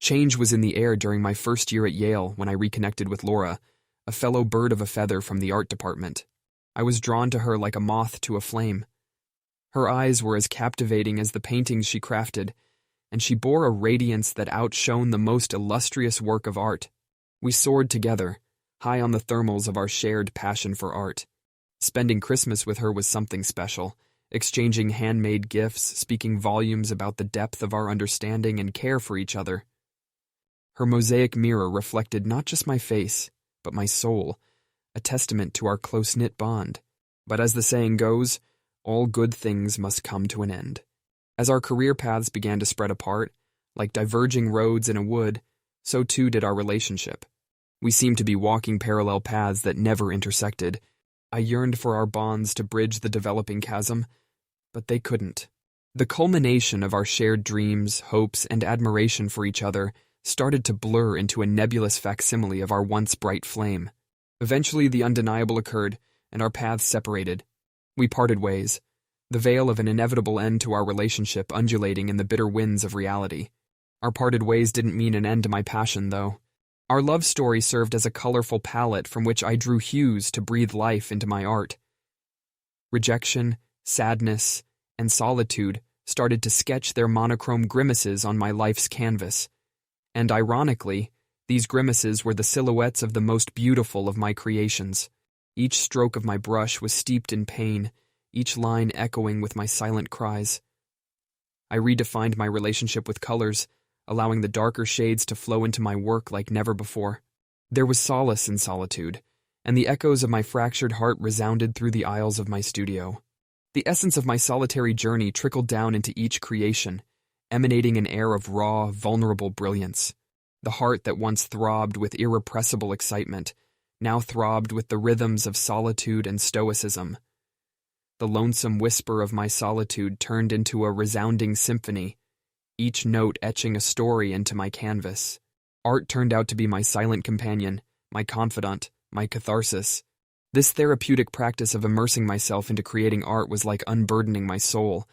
Change was in the air during my first year at Yale when I reconnected with Laura, a fellow bird of a feather from the art department. I was drawn to her like a moth to a flame. Her eyes were as captivating as the paintings she crafted, and she bore a radiance that outshone the most illustrious work of art. We soared together, high on the thermals of our shared passion for art. Spending Christmas with her was something special, exchanging handmade gifts, speaking volumes about the depth of our understanding and care for each other. Her mosaic mirror reflected not just my face, but my soul, a testament to our close-knit bond. But as the saying goes, all good things must come to an end. As our career paths began to spread apart, like diverging roads in a wood, so too did our relationship. We seemed to be walking parallel paths that never intersected. I yearned for our bonds to bridge the developing chasm, but they couldn't. The culmination of our shared dreams, hopes, and admiration for each other started to blur into a nebulous facsimile of our once bright flame. Eventually, the undeniable occurred, and our paths separated. We parted ways, the veil of an inevitable end to our relationship undulating in the bitter winds of reality. Our parted ways didn't mean an end to my passion, though. Our love story served as a colorful palette from which I drew hues to breathe life into my art. Rejection, sadness, and solitude started to sketch their monochrome grimaces on my life's canvas. And ironically, these grimaces were the silhouettes of the most beautiful of my creations. Each stroke of my brush was steeped in pain, each line echoing with my silent cries. I redefined my relationship with colors, allowing the darker shades to flow into my work like never before. There was solace in solitude, and the echoes of my fractured heart resounded through the aisles of my studio. The essence of my solitary journey trickled down into each creation, emanating an air of raw, vulnerable brilliance. The heart that once throbbed with irrepressible excitement now throbbed with the rhythms of solitude and stoicism. The lonesome whisper of my solitude turned into a resounding symphony, each note etching a story into my canvas. Art turned out to be my silent companion, my confidant, my catharsis. This therapeutic practice of immersing myself into creating art was like unburdening my soul,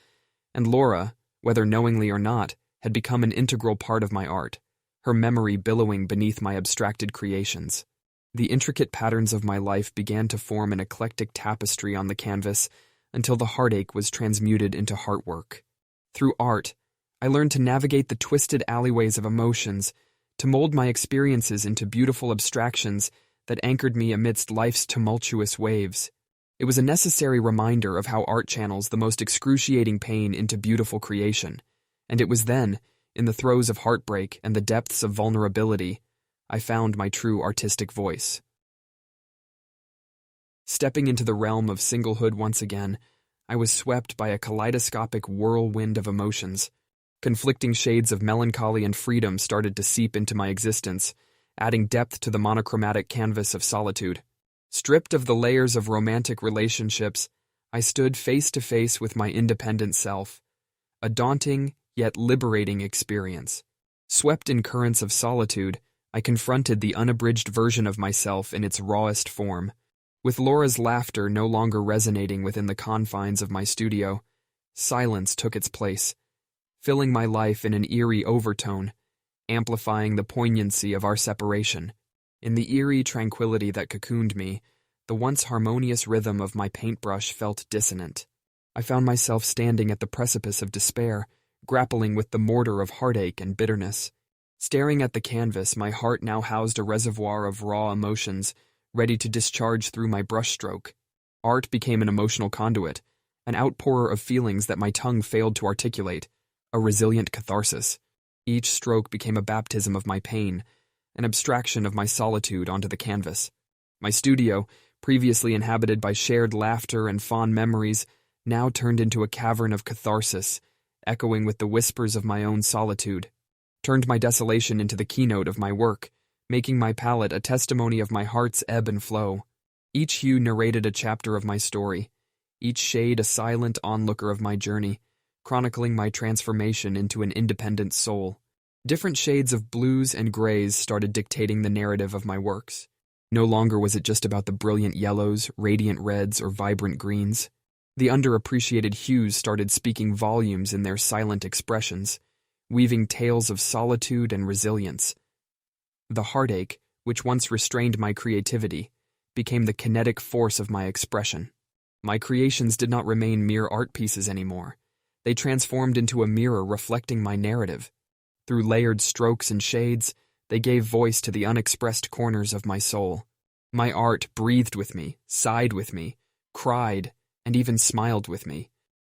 and Laura, whether knowingly or not, had become an integral part of my art, her memory billowing beneath my abstracted creations. The intricate patterns of my life began to form an eclectic tapestry on the canvas until the heartache was transmuted into heartwork. Through art, I learned to navigate the twisted alleyways of emotions, to mold my experiences into beautiful abstractions that anchored me amidst life's tumultuous waves. It was a necessary reminder of how art channels the most excruciating pain into beautiful creation, and it was then, in the throes of heartbreak and the depths of vulnerability, I found my true artistic voice. Stepping into the realm of singlehood once again, I was swept by a kaleidoscopic whirlwind of emotions. Conflicting shades of melancholy and freedom started to seep into my existence, adding depth to the monochromatic canvas of solitude. Stripped of the layers of romantic relationships, I stood face to face with my independent self, a daunting yet liberating experience. Swept in currents of solitude, I confronted the unabridged version of myself in its rawest form. With Laura's laughter no longer resonating within the confines of my studio, silence took its place, filling my life in an eerie overtone, amplifying the poignancy of our separation. In the eerie tranquility that cocooned me, the once harmonious rhythm of my paintbrush felt dissonant. I found myself standing at the precipice of despair, grappling with the mortar of heartache and bitterness. Staring at the canvas, my heart now housed a reservoir of raw emotions, ready to discharge through my brushstroke. Art became an emotional conduit, an outpourer of feelings that my tongue failed to articulate, a resilient catharsis. Each stroke became a baptism of my pain, an abstraction of my solitude onto the canvas. My studio, previously inhabited by shared laughter and fond memories, now turned into a cavern of catharsis, echoing with the whispers of my own solitude. Turned my desolation into the keynote of my work, making my palette a testimony of my heart's ebb and flow. Each hue narrated a chapter of my story, each shade a silent onlooker of my journey, chronicling my transformation into an independent soul. Different shades of blues and grays started dictating the narrative of my works. No longer was it just about the brilliant yellows, radiant reds, or vibrant greens. The underappreciated hues started speaking volumes in their silent expressions, weaving tales of solitude and resilience. The heartache, which once restrained my creativity, became the kinetic force of my expression. My creations did not remain mere art pieces anymore. They transformed into a mirror reflecting my narrative. Through layered strokes and shades, they gave voice to the unexpressed corners of my soul. My art breathed with me, sighed with me, cried, and even smiled with me.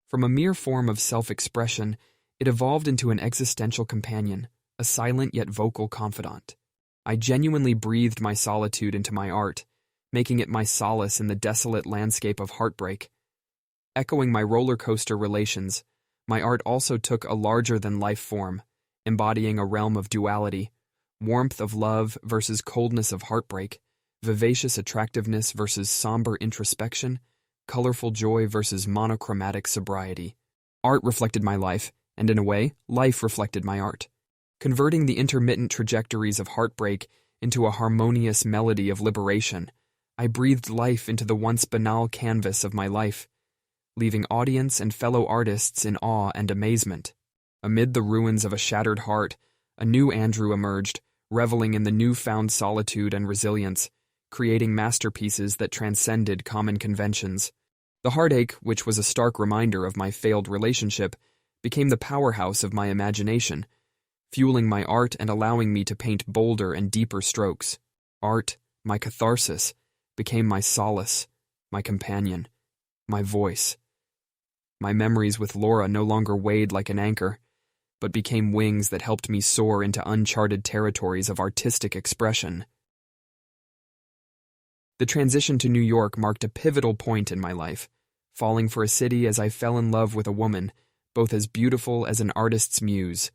From a mere form of self-expression, it evolved into an existential companion, a silent yet vocal confidant. I genuinely breathed my solitude into my art, making it my solace in the desolate landscape of heartbreak. Echoing my roller coaster relations, my art also took a larger-than-life form, embodying a realm of duality, warmth of love versus coldness of heartbreak, vivacious attractiveness versus somber introspection, colorful joy versus monochromatic sobriety. Art reflected my life, and in a way, life reflected my art. Converting the intermittent trajectories of heartbreak into a harmonious melody of liberation, I breathed life into the once banal canvas of my life, leaving audience and fellow artists in awe and amazement. Amid the ruins of a shattered heart, a new Andrew emerged, reveling in the newfound solitude and resilience, creating masterpieces that transcended common conventions. The heartache, which was a stark reminder of my failed relationship, became the powerhouse of my imagination, fueling my art and allowing me to paint bolder and deeper strokes. Art, my catharsis, became my solace, my companion, my voice. My memories with Laura no longer weighed like an anchor, but became wings that helped me soar into uncharted territories of artistic expression. The transition to New York marked a pivotal point in my life, falling for a city as I fell in love with a woman, both as beautiful as an artist's muse.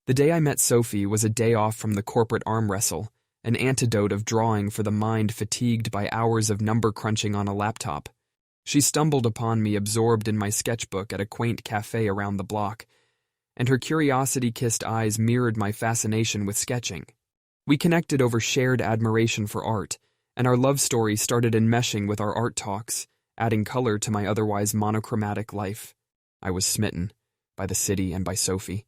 The day I met Sophie was a day off from the corporate arm wrestle, an antidote of drawing for the mind fatigued by hours of number crunching on a laptop. She stumbled upon me absorbed in my sketchbook at a quaint cafe around the block, and her curiosity-kissed eyes mirrored my fascination with sketching. We connected over shared admiration for art, and our love story started enmeshing with our art talks, adding color to my otherwise monochromatic life. I was smitten by the city and by Sophie.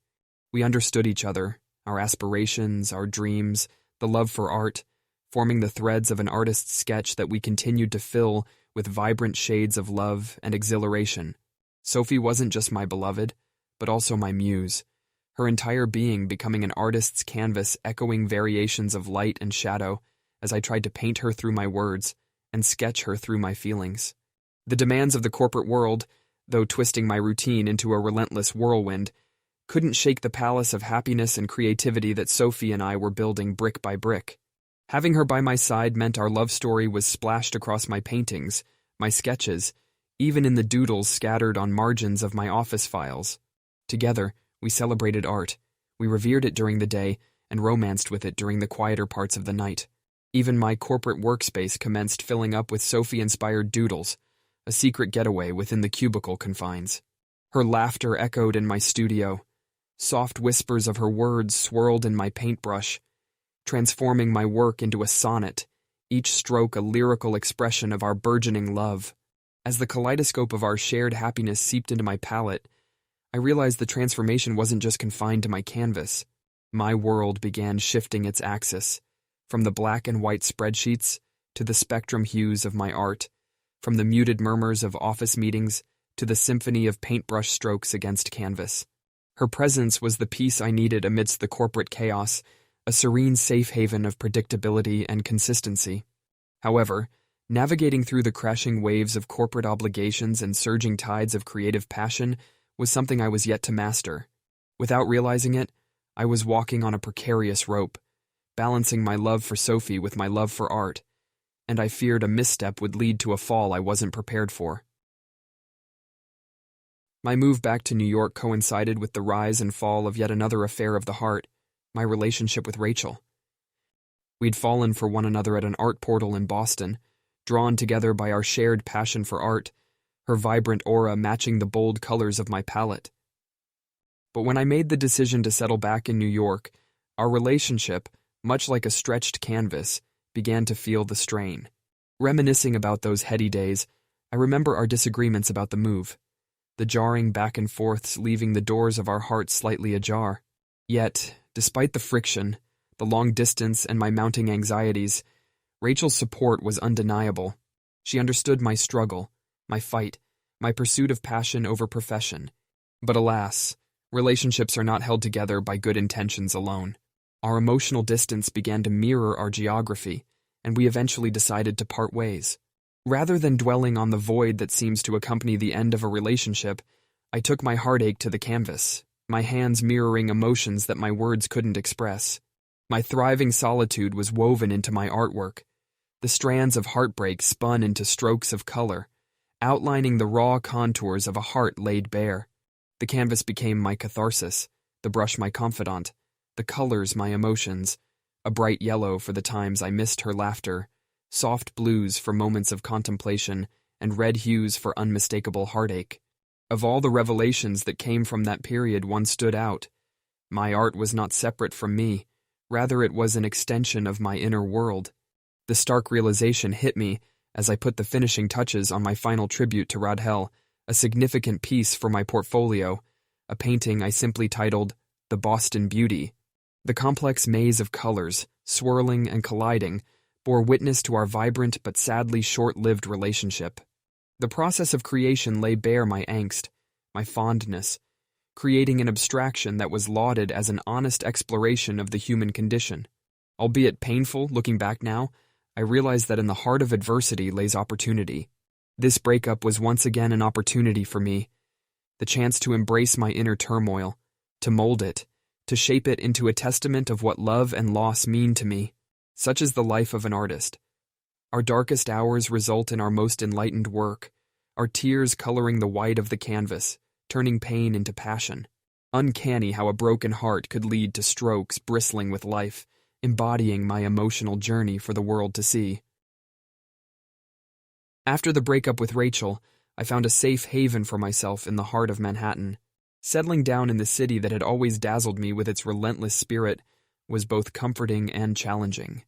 We understood each other, our aspirations, our dreams, the love for art, forming the threads of an artist's sketch that we continued to fill with vibrant shades of love and exhilaration. Sophie wasn't just my beloved, but also my muse, her entire being becoming an artist's canvas echoing variations of light and shadow as I tried to paint her through my words and sketch her through my feelings. The demands of the corporate world, though twisting my routine into a relentless whirlwind, couldn't shake the palace of happiness and creativity that Sophie and I were building brick by brick. Having her by my side meant our love story was splashed across my paintings, my sketches, even in the doodles scattered on margins of my office files. Together, we celebrated art. We revered it during the day and romanced with it during the quieter parts of the night. Even my corporate workspace commenced filling up with Sophie-inspired doodles, a secret getaway within the cubicle confines. Her laughter echoed in my studio. Soft whispers of her words swirled in my paintbrush, transforming my work into a sonnet, each stroke a lyrical expression of our burgeoning love. As the kaleidoscope of our shared happiness seeped into my palette, I realized the transformation wasn't just confined to my canvas. My world began shifting its axis, from the black and white spreadsheets to the spectrum hues of my art, from the muted murmurs of office meetings to the symphony of paintbrush strokes against canvas. Her presence was the peace I needed amidst the corporate chaos, a serene safe haven of predictability and consistency. However, navigating through the crashing waves of corporate obligations and surging tides of creative passion was something I was yet to master. Without realizing it, I was walking on a precarious rope, balancing my love for Sophie with my love for art, and I feared a misstep would lead to a fall I wasn't prepared for. My move back to New York coincided with the rise and fall of yet another affair of the heart, my relationship with Rachel. We'd fallen for one another at an art portal in Boston, drawn together by our shared passion for art, her vibrant aura matching the bold colors of my palette. But when I made the decision to settle back in New York, our relationship, much like a stretched canvas, began to feel the strain. Reminiscing about those heady days, I remember our disagreements about the move, the jarring back and forths leaving the doors of our hearts slightly ajar. Yet, despite the friction, the long distance, and my mounting anxieties, Rachel's support was undeniable. She understood my struggle, my fight, my pursuit of passion over profession. But alas, relationships are not held together by good intentions alone. Our emotional distance began to mirror our geography, and we eventually decided to part ways. Rather than dwelling on the void that seems to accompany the end of a relationship, I took my heartache to the canvas, my hands mirroring emotions that my words couldn't express. My thriving solitude was woven into my artwork. The strands of heartbreak spun into strokes of color, outlining the raw contours of a heart laid bare. The canvas became my catharsis, the brush my confidant, the colors my emotions, a bright yellow for the times I missed her laughter, soft blues for moments of contemplation, and red hues for unmistakable heartache. Of all the revelations that came from that period, one stood out. My art was not separate from me, rather it was an extension of my inner world. The stark realization hit me as I put the finishing touches on my final tribute to Radhel, a significant piece for my portfolio, a painting I simply titled The Boston Beauty. The complex maze of colors, swirling and colliding, bore witness to our vibrant but sadly short-lived relationship. The process of creation lay bare my angst, my fondness, creating an abstraction that was lauded as an honest exploration of the human condition. Albeit painful, looking back now, I realized that in the heart of adversity lays opportunity. This breakup was once again an opportunity for me, the chance to embrace my inner turmoil, to mold it, to shape it into a testament of what love and loss mean to me. Such is the life of an artist. Our darkest hours result in our most enlightened work, our tears coloring the white of the canvas, turning pain into passion. Uncanny how a broken heart could lead to strokes bristling with life, embodying my emotional journey for the world to see. After the breakup with Rachel, I found a safe haven for myself in the heart of Manhattan. Settling down in the city that had always dazzled me with its relentless spirit was both comforting and challenging.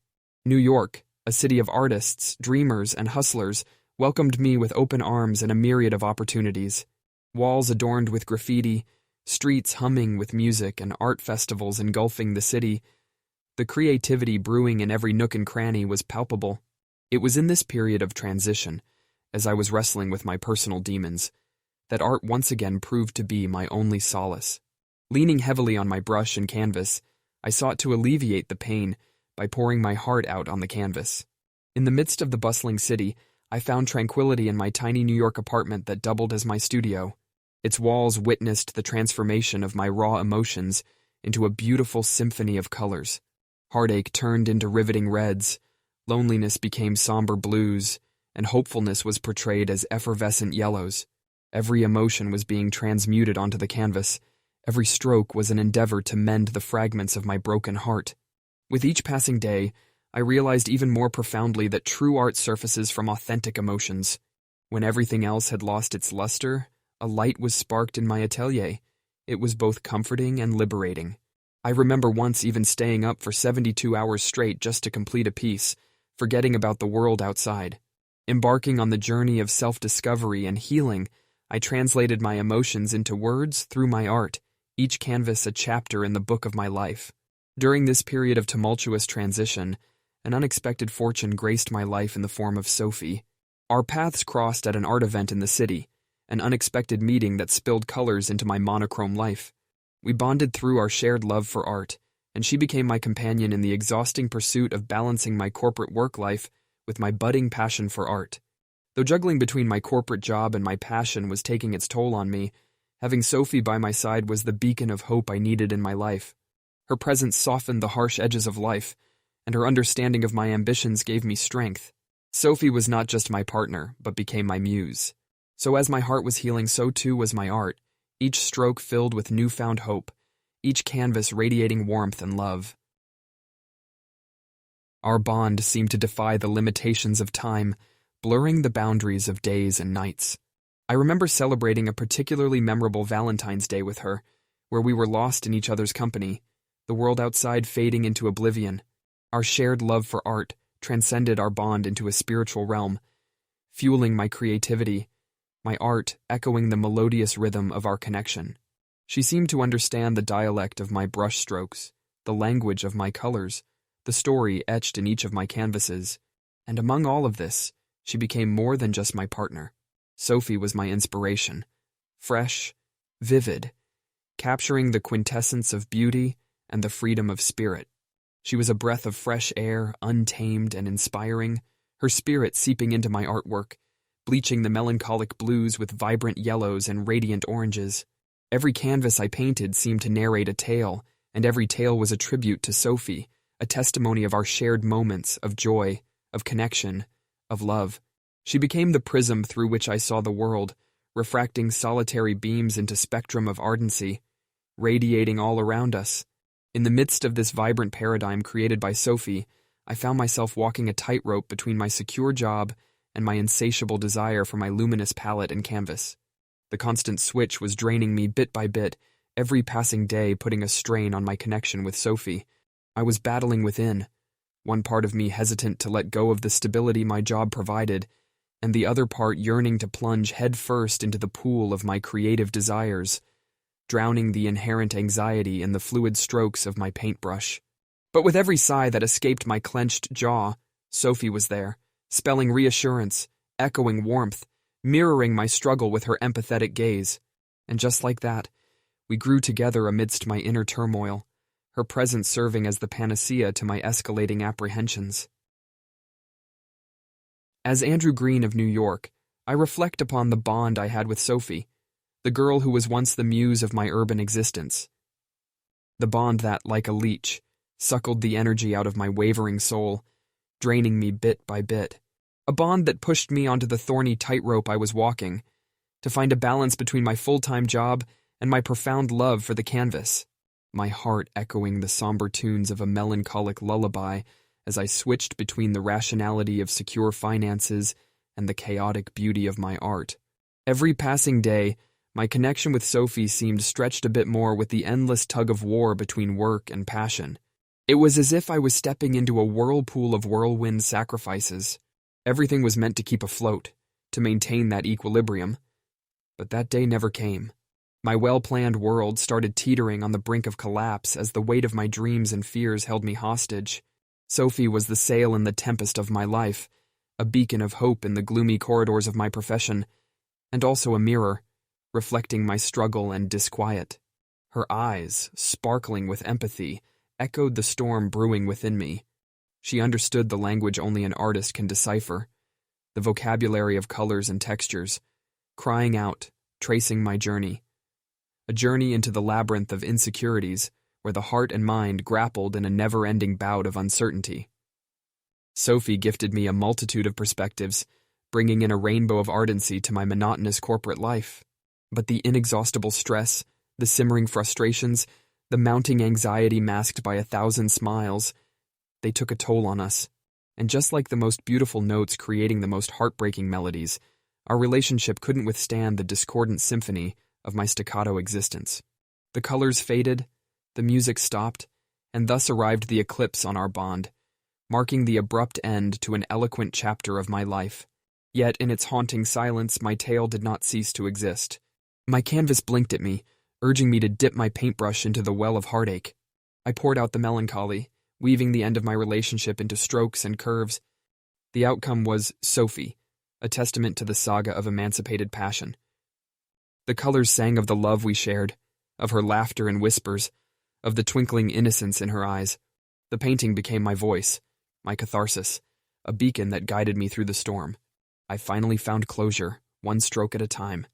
New York, a city of artists, dreamers, and hustlers, welcomed me with open arms and a myriad of opportunities. Walls adorned with graffiti, streets humming with music, and art festivals engulfing the city. The creativity brewing in every nook and cranny was palpable. It was in this period of transition, as I was wrestling with my personal demons, that art once again proved to be my only solace. Leaning heavily on my brush and canvas, I sought to alleviate the pain by pouring my heart out on the canvas. In the midst of the bustling city, I found tranquility in my tiny New York apartment that doubled as my studio. Its walls witnessed the transformation of my raw emotions into a beautiful symphony of colors. Heartache turned into riveting reds, loneliness became somber blues, and hopefulness was portrayed as effervescent yellows. Every emotion was being transmuted onto the canvas. Every stroke was an endeavor to mend the fragments of my broken heart. With each passing day, I realized even more profoundly that true art surfaces from authentic emotions. When everything else had lost its luster, a light was sparked in my atelier. It was both comforting and liberating. I remember once even staying up for 72 hours straight just to complete a piece, forgetting about the world outside. Embarking on the journey of self-discovery and healing, I translated my emotions into words through my art, each canvas a chapter in the book of my life. During this period of tumultuous transition, an unexpected fortune graced my life in the form of Sophie. Our paths crossed at an art event in the city, an unexpected meeting that spilled colors into my monochrome life. We bonded through our shared love for art, and she became my companion in the exhausting pursuit of balancing my corporate work life with my budding passion for art. Though juggling between my corporate job and my passion was taking its toll on me, having Sophie by my side was the beacon of hope I needed in my life. Her presence softened the harsh edges of life, and her understanding of my ambitions gave me strength. Sophie was not just my partner, but became my muse. So as my heart was healing, so too was my art, each stroke filled with newfound hope, each canvas radiating warmth and love. Our bond seemed to defy the limitations of time, blurring the boundaries of days and nights. I remember celebrating a particularly memorable Valentine's Day with her, where we were lost in each other's company, the world outside fading into oblivion. Our shared love for art transcended our bond into a spiritual realm, fueling my creativity, my art echoing the melodious rhythm of our connection. She seemed to understand the dialect of my brush strokes, the language of my colors, the story etched in each of my canvases, and among all of this, she became more than just my partner. Sophie was my inspiration, fresh, vivid, capturing the quintessence of beauty and the freedom of spirit. She was a breath of fresh air, untamed and inspiring, her spirit seeping into my artwork, bleaching the melancholic blues with vibrant yellows and radiant oranges. Every canvas I painted seemed to narrate a tale, and every tale was a tribute to Sophie, a testimony of our shared moments of joy, of connection, of love. She became the prism through which I saw the world, refracting solitary beams into spectrum of ardency, radiating all around us. In the midst of this vibrant paradigm created by Sophie, I found myself walking a tightrope between my secure job and my insatiable desire for my luminous palette and canvas. The constant switch was draining me bit by bit, every passing day putting a strain on my connection with Sophie. I was battling within, one part of me hesitant to let go of the stability my job provided, and the other part yearning to plunge headfirst into the pool of my creative desires, drowning the inherent anxiety in the fluid strokes of my paintbrush. But with every sigh that escaped my clenched jaw, Sophie was there, spelling reassurance, echoing warmth, mirroring my struggle with her empathetic gaze. And just like that, we grew together amidst my inner turmoil, her presence serving as the panacea to my escalating apprehensions. As Andrew Green of New York, I reflect upon the bond I had with Sophie, the girl who was once the muse of my urban existence. The bond that, like a leech, suckled the energy out of my wavering soul, draining me bit by bit. A bond that pushed me onto the thorny tightrope I was walking, to find a balance between my full-time job and my profound love for the canvas, my heart echoing the somber tunes of a melancholic lullaby as I switched between the rationality of secure finances and the chaotic beauty of my art. Every passing day, my connection with Sophie seemed stretched a bit more with the endless tug-of-war between work and passion. It was as if I was stepping into a whirlpool of whirlwind sacrifices. Everything was meant to keep afloat, to maintain that equilibrium. But that day never came. My well-planned world started teetering on the brink of collapse as the weight of my dreams and fears held me hostage. Sophie was the sail in the tempest of my life, a beacon of hope in the gloomy corridors of my profession, and also a mirror, reflecting my struggle and disquiet. Her eyes, sparkling with empathy, echoed the storm brewing within me. She understood the language only an artist can decipher, the vocabulary of colors and textures, crying out, tracing my journey. A journey into the labyrinth of insecurities, where the heart and mind grappled in a never-ending bout of uncertainty. Sophie gifted me a multitude of perspectives, bringing in a rainbow of ardency to my monotonous corporate life. But the inexhaustible stress, the simmering frustrations, the mounting anxiety masked by 1,000 smiles, they took a toll on us. And just like the most beautiful notes creating the most heartbreaking melodies, our relationship couldn't withstand the discordant symphony of my staccato existence. The colors faded, the music stopped, and thus arrived the eclipse on our bond, marking the abrupt end to an eloquent chapter of my life. Yet in its haunting silence, my tale did not cease to exist. My canvas blinked at me, urging me to dip my paintbrush into the well of heartache. I poured out the melancholy, weaving the end of my relationship into strokes and curves. The outcome was Sophie, a testament to the saga of emancipated passion. The colors sang of the love we shared, of her laughter and whispers, of the twinkling innocence in her eyes. The painting became my voice, my catharsis, a beacon that guided me through the storm. I finally found closure, one stroke at a time.